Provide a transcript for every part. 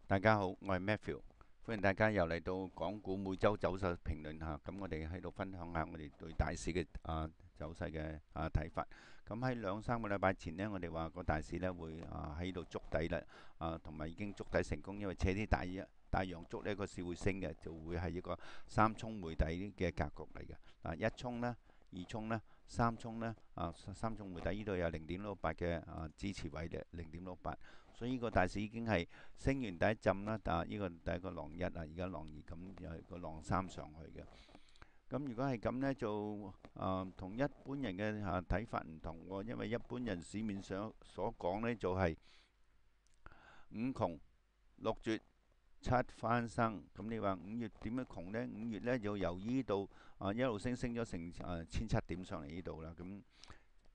大家好，我係 Matthew，歡迎大家又嚟到港股每週走勢評論嚇。咁我哋喺度分享下我哋對大市嘅走勢嘅睇法。咁喺兩三個禮拜前呢，我哋話個大市呢會喺度築底啦，同埋已經築底成功，因為扯啲大陽燭呢個市會升嘅，就會係一個三衝回底嘅格局嚟嘅。一衝呢，二衝呢，三衝呢，三衝回底呢度有0.68嘅支持位嘅0.68，所以呢個大市已經係升完第一浸啦，呢個第一個浪一而家浪二，咁又係個浪三上去嘅。咁如果係咁呢，就同一般人嘅睇法唔同喎，因為一般人市面上所講呢，就係五窮六絕七翻生。咁你話5月點樣窮呢？5月呢就由呢度一路升咗成1700點上嚟呢度啦。咁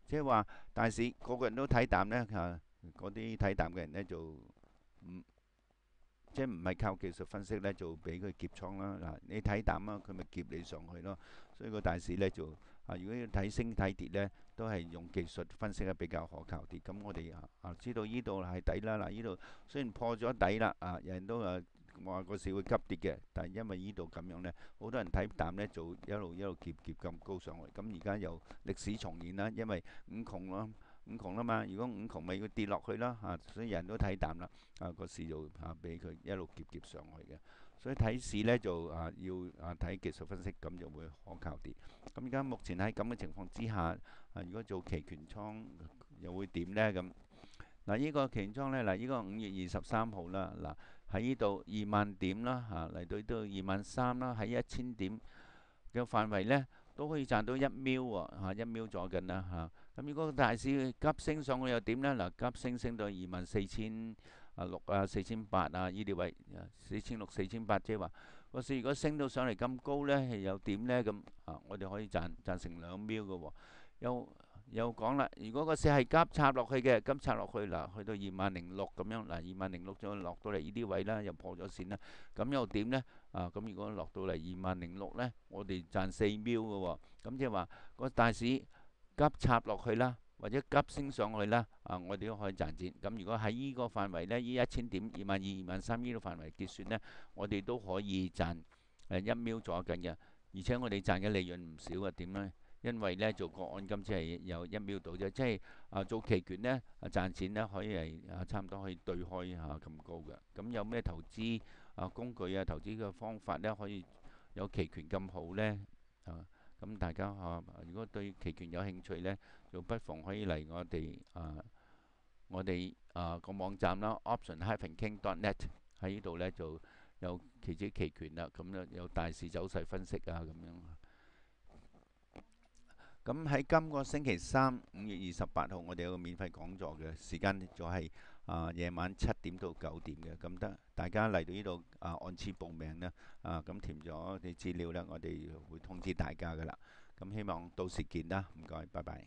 即係話大市個個人都睇淡呢，嗰啲睇淡嘅人呢，就唔即係唔係靠技術分析呢，就俾佢劫倉啦。你睇淡啊，佢咪劫你上去咯。所以個大市呢，就如果要睇升睇跌呢，都係用技術分析咧比較可靠啲。咁我哋知道呢度係底啦。呢度雖然破咗底啦，人人都話個市會急跌嘅，但係因為呢度咁樣呢，好多人睇淡呢，就一路劫咁高上去。咁而家又歷史重現啦，因為五窮啦嘛，如果五窮咪要跌落去啦，所以人都睇淡啦，個市就俾佢一路劫上去嘅。所以睇市呢，就要睇技術分析，咁就會可靠啲。咁而家目前喺咁嘅情況之下，如果做期權倉又會點呢？咁呢個期權倉呢，呢個5月23號啦，喺呢度20000點啦，嚟到呢度23000啦，喺1000點嘅範圍呢，都可以賺到1秒喎，1秒咗緊啦咁如果大市急升上去又點呢？急升到246004800呢啲位，4600、4800，即係話個市如果升到上嚟咁高呢，又點呢？咁我哋可以賺成2秒嘅喎。又講啦，如果個市係急插落去嘅，急插落去去到20006咁樣20006就落到嚟呢啲位啦，又破咗線啦，咁又點呢？咁如果落到嚟20006呢，我哋賺4秒嘅喎。咁即係話個大市急插落去啦，或者急升上去啦，我哋都可以賺錢。咁如果喺呢個範圍呢，呢1000點22000、23000呢個範圍結算呢，我哋都可以賺1秒左近嘅，而且我哋賺嘅利潤唔少嘅。點呢？因為呢做個按金只係有1秒到啫，即係做期權呢賺錢呢可以係差唔多可以對開咁高嘅。咁有咩投資工具投資嘅方法呢，可以有期權咁好呢？咁大家如果對期權有興趣呢，就不妨可以嚟我哋個網站啦，option-king.net， 喺呢度呢就有期指期權啦，咁咧有大市走勢分析咁樣。咁喺今個星期三5月28號，我哋有個免費講座嘅時間就係夜晚7點到9點嘅。咁大家嚟到呢度按次報名啦，咁填咗啲資料呢，我哋會通知大家噶啦。咁希望到時見啦，唔該，拜拜。